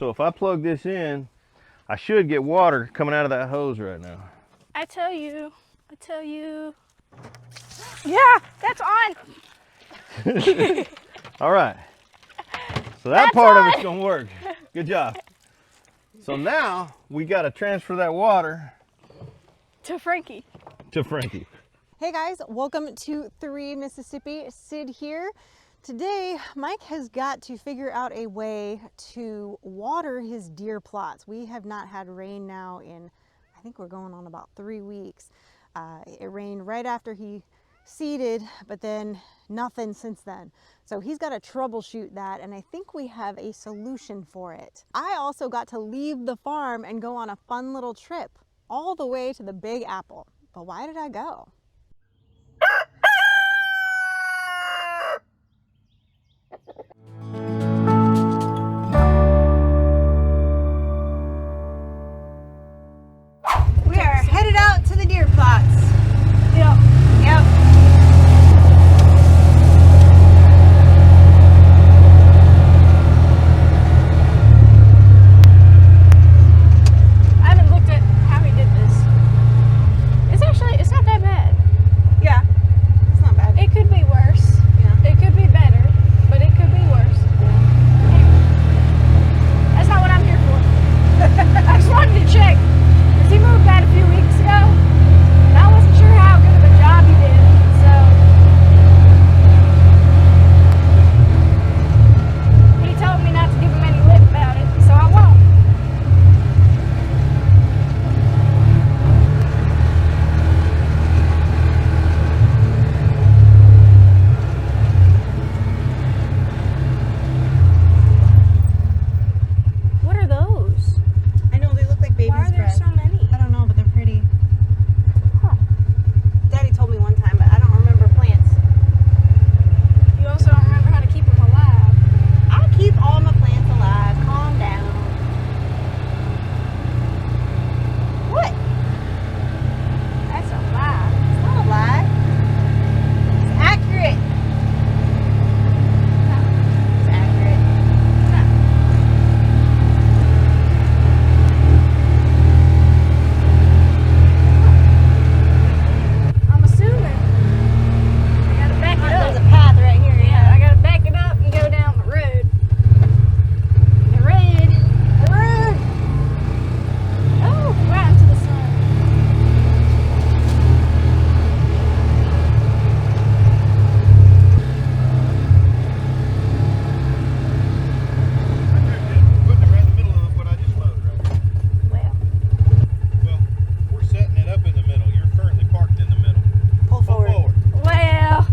So if I plug this in, I should get water coming out of that hose right now. I tell you. Yeah, that's on. All right. So that That's part of on. it's gonna work. Good job. So now we gotta transfer that water To Frankie. to Frankie. Hey guys, welcome to 3 Mississippi. Sid here. Today, Mike has got to figure out a way to water his deer plots. We have not had rain now in, I think we're going on about 3 weeks. It rained right after he seeded, but then nothing since then. So he's got to troubleshoot that, and I think we have a solution for it. I also got to leave the farm and go on a fun little trip all the way to the Big Apple. But why did I go? We are headed out to the deer plots. Yep. Yep. I haven't looked at how he did this. It's not that bad. Yeah. It's not bad. It could be worse. Yeah. It could be better, but it could be worse. Anyway, that's not what I'm here for. I just wanted to check. Because he moved that a few weeks ago, and I wasn't sure how good of a job he did. So he told me not to give him any lip about it, so I won't. What are those? I know they look like baby's Why are there bread. so many? I don't know, but they're pretty. Huh. Daddy told me one time, but I don't remember plants. You also don't remember how to keep them alive. I keep all my plants alive. Calm down. What? That's a lie. It's not a lie. It's accurate. It's accurate. I'm assuming. I gotta back it There's a up. path right here. Yeah, I gotta back it up and go down the road. The road. The road. Oh, right into the sun. Putting it right in the middle of what I just loaded, right? Well, Well, we're setting it up in the middle. You're currently parked in the middle. Pull Pull forward. forward. well.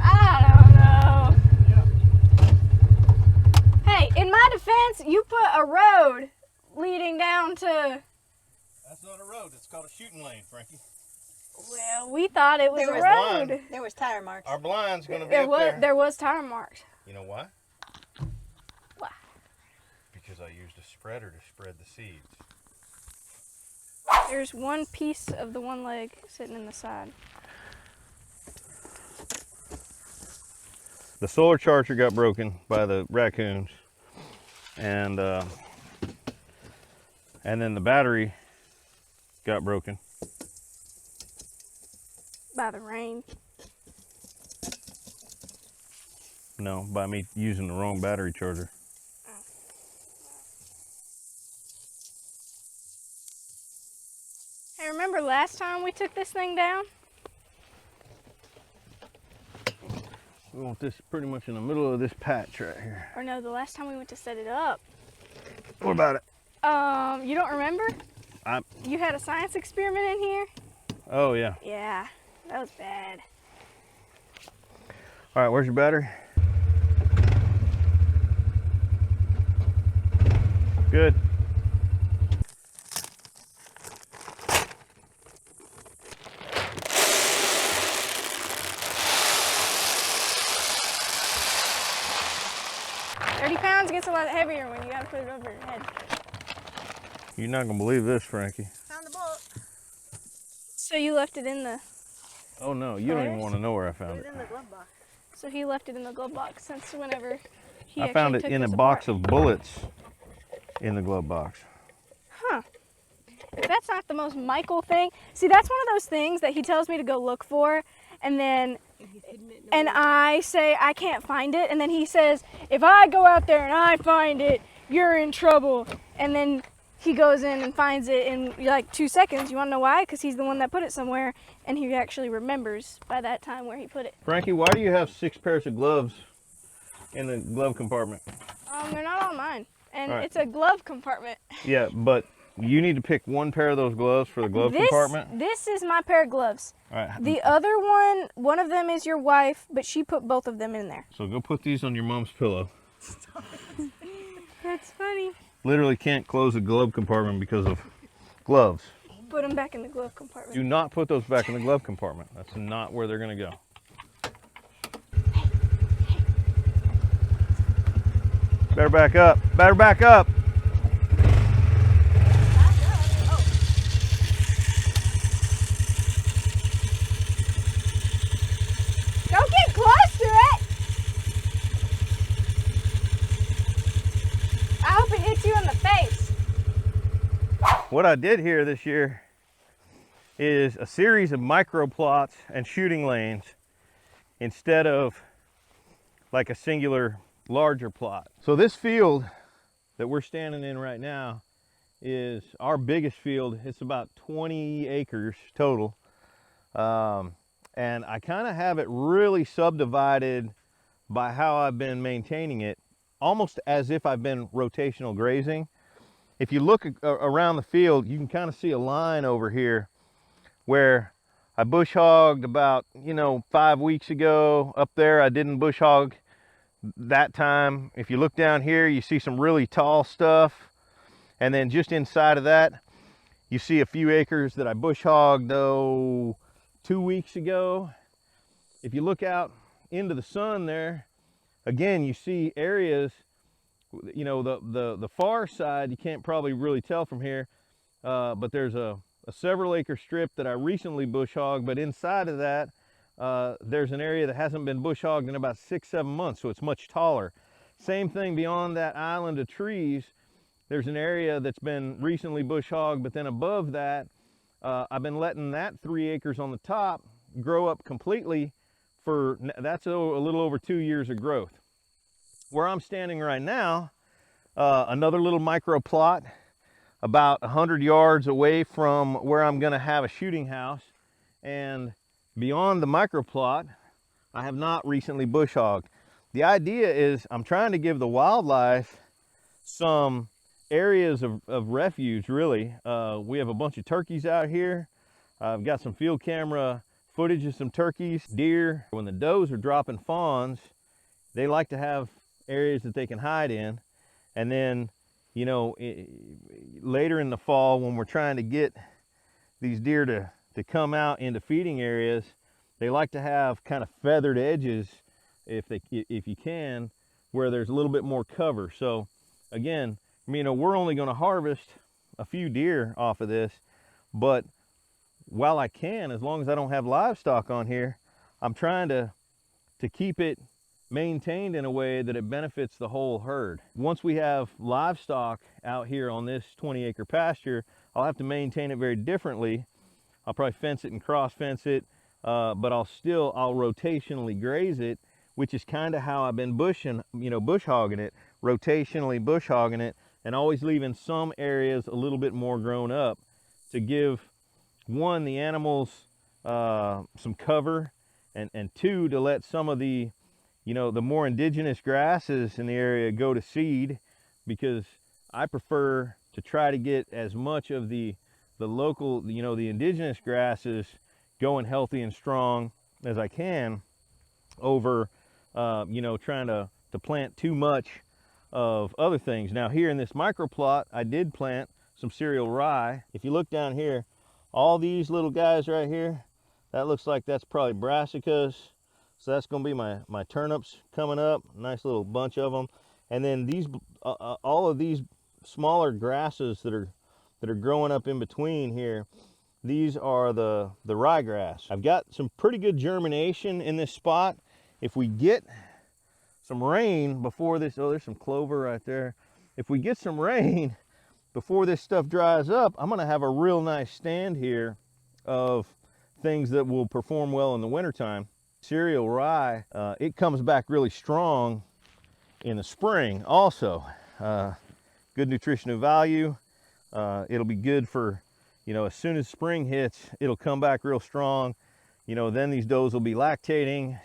I don't know. Yeah. Hey, in my defense, you put a road leading down to. That's not a road. It's called a shooting lane, Frankie. Well, we thought it was There a was road. one. There was tire marks. Our blind's going to be There up was there. there was tire marks. You know why? Why? Because I used a spreader to spread the seeds. There's one piece of the one leg sitting in the side. The solar charger got broken by the raccoons, and then the battery got broken. By the rain. No, by me using the wrong battery charger. Hey, remember last time we took this thing down? We want this pretty much in the middle of this patch right here. Or no, the last time we went to set it up. What about it? You don't remember? I- You had a science experiment in here? Oh yeah. Yeah, that was bad. All right, where's your battery? Good. £30 gets a lot heavier when you gotta put it over your head. You're not gonna believe this, Frankie. Found the bolt. So you left it in the. Oh no, you don't even Where? want to know where I found It it. was in the glove box. So he left it in the glove box since whenever he I found it took in a this box apart. of bullets in the glove box. Huh. That's not the most Michael thing. See, that's one of those things that he tells me to go look for, and then I say I can't find it, and then he says, if I go out there and I find it, you're in trouble. And then he goes in and finds it in like 2 seconds. You want to know why? Because he's the one that put it somewhere, and he actually remembers by that time where he put it. Frankie, why do you have 6 pairs of gloves in the glove compartment? They're not all mine, and All right. it's a glove compartment. Yeah, but you need to pick 1 pair of those gloves for the glove compartment. This is my pair of gloves. All right. The other one of them is your wife, but she put both of them in there. So go put these on your mom's pillow. That's funny. Literally can't close the glove compartment because of gloves. Put them back in the glove compartment. Do not put those back in the glove compartment. That's not where they're going to go. Better back up. Better back up. Don't get close to it. I hope it hits you in the face. What I did here this year is a series of micro plots and shooting lanes instead of like a singular larger plot. So this field that we're standing in right now is our biggest field. It's about 20 acres total. And I kind of have it really subdivided by how I've been maintaining it, almost as if I've been rotational grazing. If you look around the field, you can kind of see a line over here where I bush hogged about, 5 weeks ago. Up there, I didn't bush hog that time. If you look down here, you see some really tall stuff. And then just inside of that, you see a few acres that I bush hogged, 2 weeks ago. If you look out into the sun there, again, you see areas, the far side, you can't probably really tell from here, but there's a several acre strip that I recently bush hogged, but inside of that, there's an area that hasn't been bush hogged in about 6-7 months, so it's much taller. Same thing beyond that island of trees, there's an area that's been recently bush hogged, but then above that, I've been letting that 3 acres on the top grow up completely that's a little over 2 years of growth. Where I'm standing right now, another little micro plot about 100 yards away from where I'm going to have a shooting house, and beyond the micro plot, I have not recently bush hogged. The idea is I'm trying to give the wildlife some areas of refuge, really. We have a bunch of turkeys out here. I've got some field camera footage of some turkeys, deer. When the does are dropping fawns, they like to have areas that they can hide in. And then, later in the fall, when we're trying to get these deer to come out into feeding areas, they like to have kind of feathered edges, if you can, where there's a little bit more cover. So again, we're only going to harvest a few deer off of this, but while I can, as long as I don't have livestock on here, I'm trying to keep it maintained in a way that it benefits the whole herd. Once we have livestock out here on this 20-acre pasture, I'll have to maintain it very differently. I'll probably fence it and cross fence it, but I'll rotationally graze it, which is kind of how I've been bush hogging it, rotationally bush hogging it, and always leaving some areas a little bit more grown up to give, one, the animals some cover, and two, to let some of the the more indigenous grasses in the area go to seed, because I prefer to try to get as much of the local, the indigenous grasses going healthy and strong as I can, over trying to plant too much of other things. Now here in this microplot, I did plant some cereal rye. If you look down here, all these little guys right here, that looks like that's probably brassicas. So that's going to be my turnips coming up, nice little bunch of them. And then these, all of these smaller grasses that are growing up in between here, these are the ryegrass. I've got some pretty good germination in this spot. if we get some rain before this, oh, there's some clover right there. If we get some rain before this stuff dries up, I'm gonna have a real nice stand here of things that will perform well in the wintertime. Cereal rye, it comes back really strong in the spring also. Good nutritional value. It'll be good for, you know, as soon as spring hits, it'll come back real strong. You know, then these does will be lactating.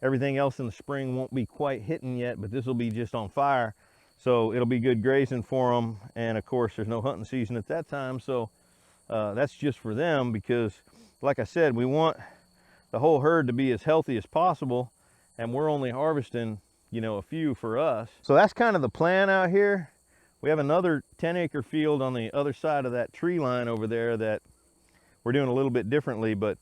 Everything else in the spring won't be quite hitting yet, but this will be just on fire. So it'll be good grazing for them. And of course, there's no hunting season at that time. So that's just for them because, like I said, we want the whole herd to be as healthy as possible. And we're only harvesting, you know, a few for us. So that's kind of the plan out here. We have another 10-acre field on the other side of that tree line over there that we're doing a little bit differently, but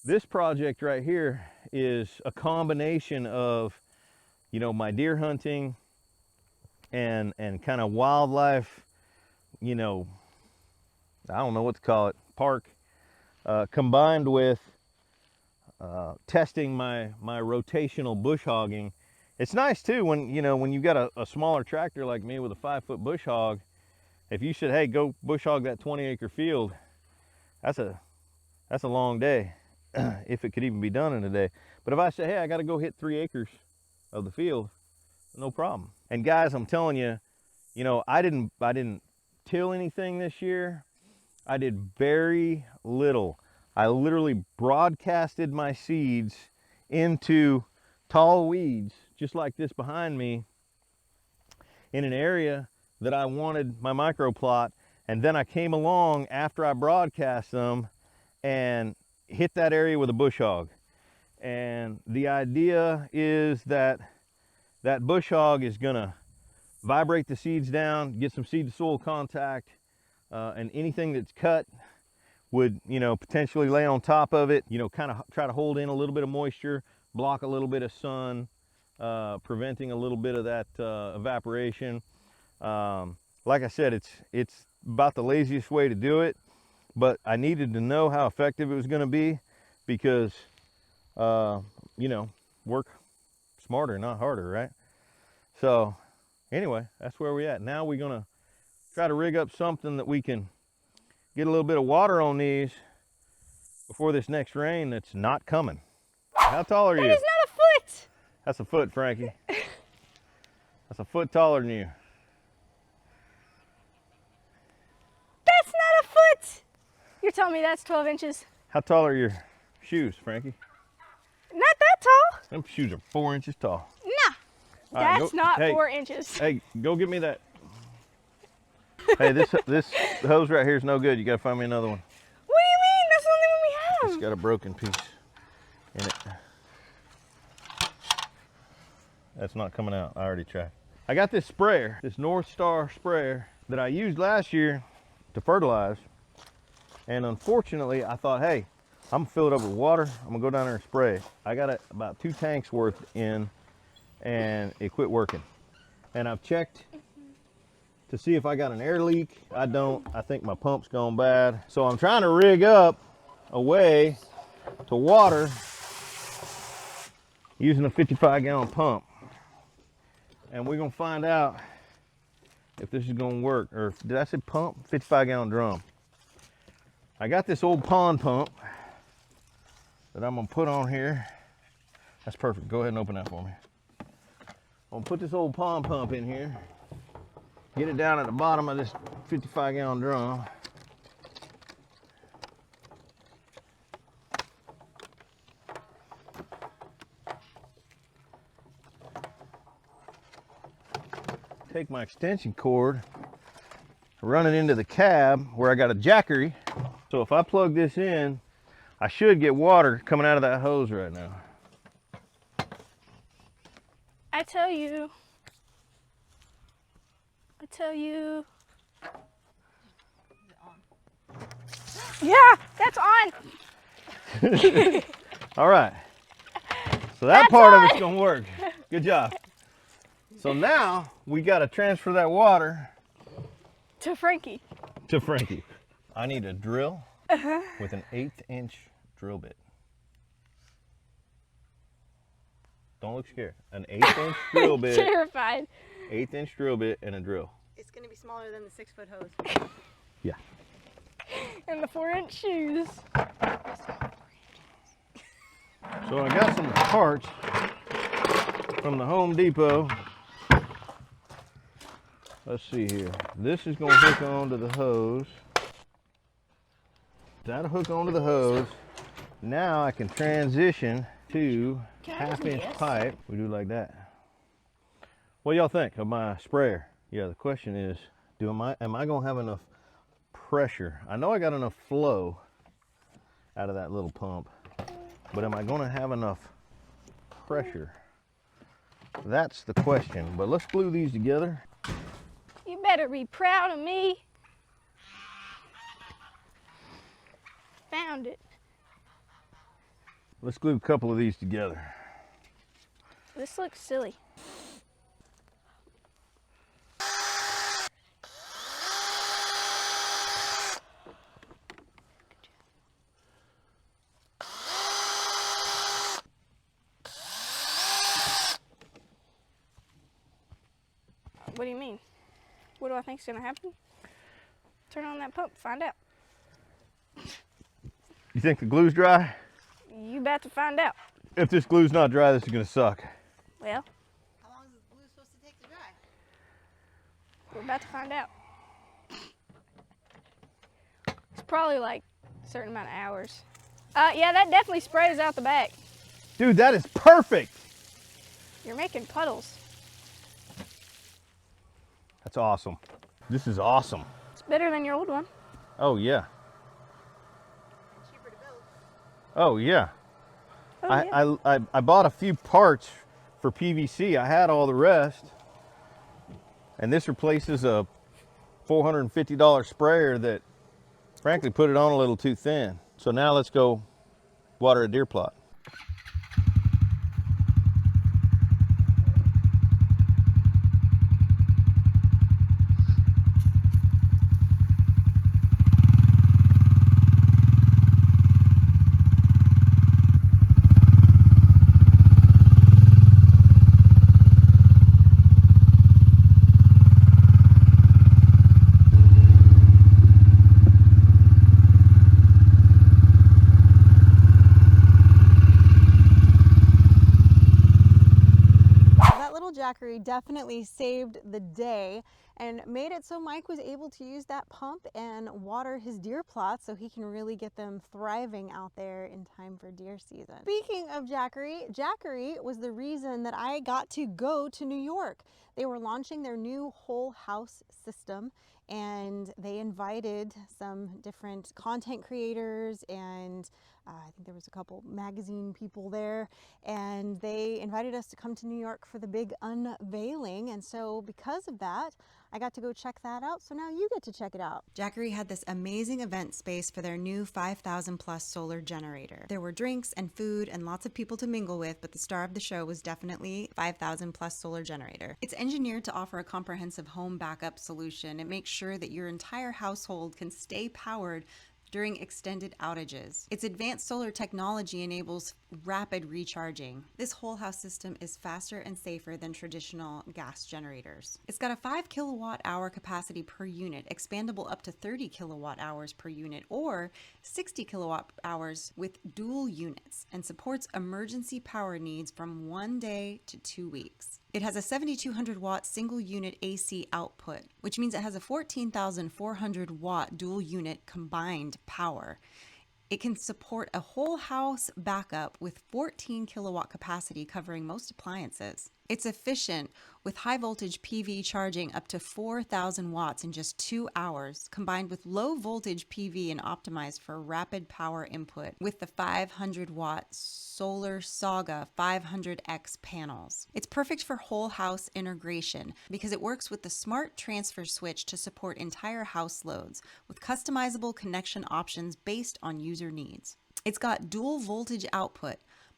this project right here is a combination of, you know, my deer hunting and kind of wildlife, you know, I don't know what to call it, park, combined with testing my rotational bush hogging. It's nice too when, you know, when you've got a smaller tractor like me with a 5-foot bush hog, if you said, hey, go bush hog that 20-acre field, that's a long day, if it could even be done in a day. But if I say, hey, I got to go hit 3 acres of the field, no problem. And guys, I'm telling you, you know, I didn't till anything this year. I did very little. I literally broadcasted my seeds into tall weeds, just like this behind me, in an area that I wanted my microplot. And then I came along after I broadcast them and hit that area with a bush hog. And the idea is that that bush hog is gonna vibrate the seeds down, get some seed to soil contact, and anything that's cut would, you know, potentially lay on top of it, you know, kind of try to hold in a little bit of moisture, block a little bit of sun, preventing a little bit of that evaporation. Like I said, it's about the laziest way to do it, but I needed to know how effective it was going to be because, you know, work smarter, not harder, right? So anyway, that's where we're at. Now we're going to try to rig up something that we can get a little bit of water on these before this next rain that's not coming. How tall are you? That is not a foot. That's a foot, Frankie. That's a foot taller than you. That's not a foot. You're telling me that's 12 inches? How tall are your shoes, Frankie? Not that tall. Them shoes are 4 inches tall. Nah. All right, That's go, not hey, 4 inches. Hey, go get me that. Hey, this hose right here is no good. You gotta find me another one. What do you mean? That's the only one we have. It's got a broken piece in it. That's not coming out. I already tried. I got this sprayer, this North Star sprayer that I used last year to fertilize. And unfortunately, I thought, hey, I'm gonna fill it up with water. I'm gonna go down there and spray. I got about 2 tanks worth in and it quit working. And I've checked to see if I got an air leak. I don't. I think my pump's gone bad. So I'm trying to rig up a way to water using a 55-gallon pump. And we're gonna find out if this is gonna work. Or did I say pump? 55-gallon drum. I got this old pond pump that I'm gonna put on here. That's perfect. Go ahead and open that for me. I'm gonna put this old pond pump in here. Get it down at the bottom of this 55-gallon drum. Take my extension cord, run it into the cab where I got a Jackery. So if I plug this in, I should get water coming out of that hose right now. I tell you. Yeah, that's on. All right. So that part of it's gonna work. Good job. So now we gotta transfer that water To Frankie. to Frankie. I need a drill with an 1/8 inch drill bit. Don't look scared. An 1/8" drill bit, Terrified. 1/8" drill bit, and a drill. It's going to be smaller than the 6-foot hose. Yeah. And the 4-inch shoes. So I got some parts from the Home Depot. Let's see here. This is going to hook onto the hose. That'll hook onto the hose. Now I can transition to 1/2" pipe. We do like that. What do y'all think of my sprayer? Yeah, the question is, am I going to have enough pressure? I know I got enough flow out of that little pump, but am I going to have enough pressure? That's the question. But let's glue these together. You better be proud of me. Found it. Let's glue a couple of these together. This looks silly. What do you mean? What do I think's gonna happen? Turn on that pump, find out. You think the glue's dry? You about to find out. If this glue's not dry, this is gonna suck. Well, How long is the glue supposed to take to dry? we're about to find out. It's probably like a certain amount of hours. Yeah, that definitely sprays out the back. Dude, that is perfect. You're making puddles. That's awesome. This is awesome. It's better than your old one. Oh yeah. Cheaper to build. Oh yeah. Oh, yeah. I bought a few parts for PVC. I had all the rest. And this replaces a $450 sprayer that frankly put it on a little too thin. So now let's go water a deer plot. Jackery definitely saved the day and made it so Mike was able to use that pump and water his deer plots so he can really get them thriving out there in time for deer season. Speaking of Jackery, Jackery was the reason that I got to go to New York. They were launching their new whole house system and they invited some different content creators and I think there was a couple magazine people there, and they invited us to come to New York for the big unveiling. And so because of that, I got to go check that out. So now you get to check it out. Jackery had this amazing event space for their new 5,000 plus solar generator. There were drinks and food and lots of people to mingle with, but the star of the show was definitely 5,000 plus solar generator. It's engineered to offer a comprehensive home backup solution. It makes sure that your entire household can stay powered during extended outages. Its advanced solar technology enables rapid recharging. This whole house system is faster and safer than traditional gas generators. It's got a 5 kilowatt hour capacity per unit, expandable up to 30 kilowatt hours per unit or 60 kilowatt hours with dual units, and supports emergency power needs from 1 day to 2 weeks. It has a 7,200 watt single unit AC output, which means it has a 14,400 watt dual unit combined power. It can support a whole house backup with 14 kilowatt capacity covering most appliances. It's efficient with high voltage PV charging up to 4,000 watts in just 2 hours, combined with low voltage PV and optimized for rapid power input with the 500 watt Solar Saga 500X panels. It's perfect for whole house integration because it works with the smart transfer switch to support entire house loads with customizable connection options based on user needs. It's got dual voltage output,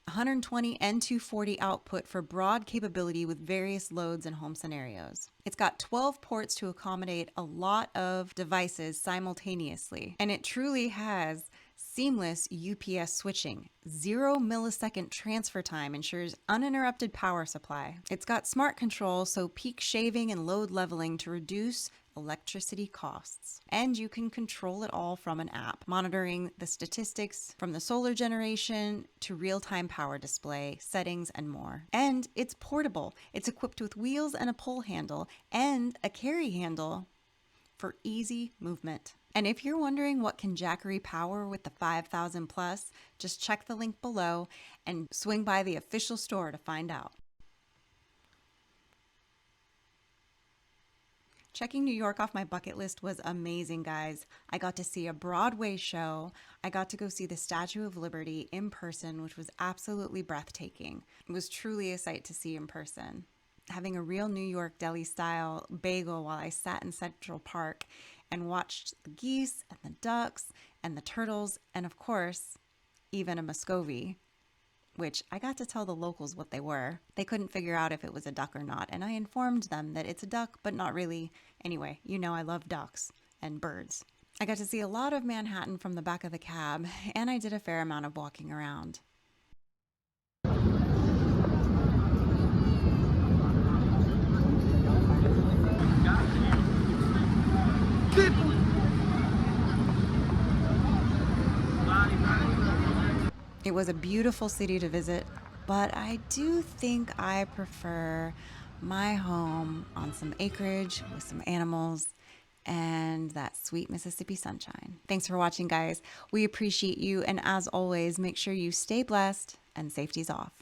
120 and 240 output for broad capability with various loads and home scenarios. It's got 12 ports to accommodate a lot of devices simultaneously, and it truly has Seamless UPS switching, 0 millisecond transfer time ensures uninterrupted power supply. It's got smart control, so peak shaving and load leveling to reduce electricity costs. And you can control it all from an app, monitoring the statistics from the solar generation to real-time power display, settings, and more. And it's portable. It's equipped with wheels and a pull handle and a carry handle for easy movement. And if you're wondering what can Jackery power with the 5,000 plus, just check the link below and swing by the official store to find out. Checking New York off my bucket list was amazing, guys. I got to see a Broadway show. I got to go see the Statue of Liberty in person, which was absolutely breathtaking. It was truly a sight to see in person. Having a real New York deli style bagel while I sat in Central Park and watched the geese and the ducks and the turtles and, of course, even a Muscovy, which I got to tell the locals what they were. They couldn't figure out if it was a duck or not, and I informed them that it's a duck, but not really. Anyway, you know I love ducks and birds. I got to see a lot of Manhattan from the back of the cab, and I did a fair amount of walking around. It was a beautiful city to visit, but I do think I prefer my home on some acreage with some animals and that sweet Mississippi sunshine. Thanks for watching, guys. We appreciate you, and as always, make sure you stay blessed and safety's off.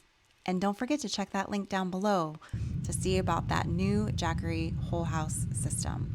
And don't forget to check that link down below to see about that new Jackery whole house system.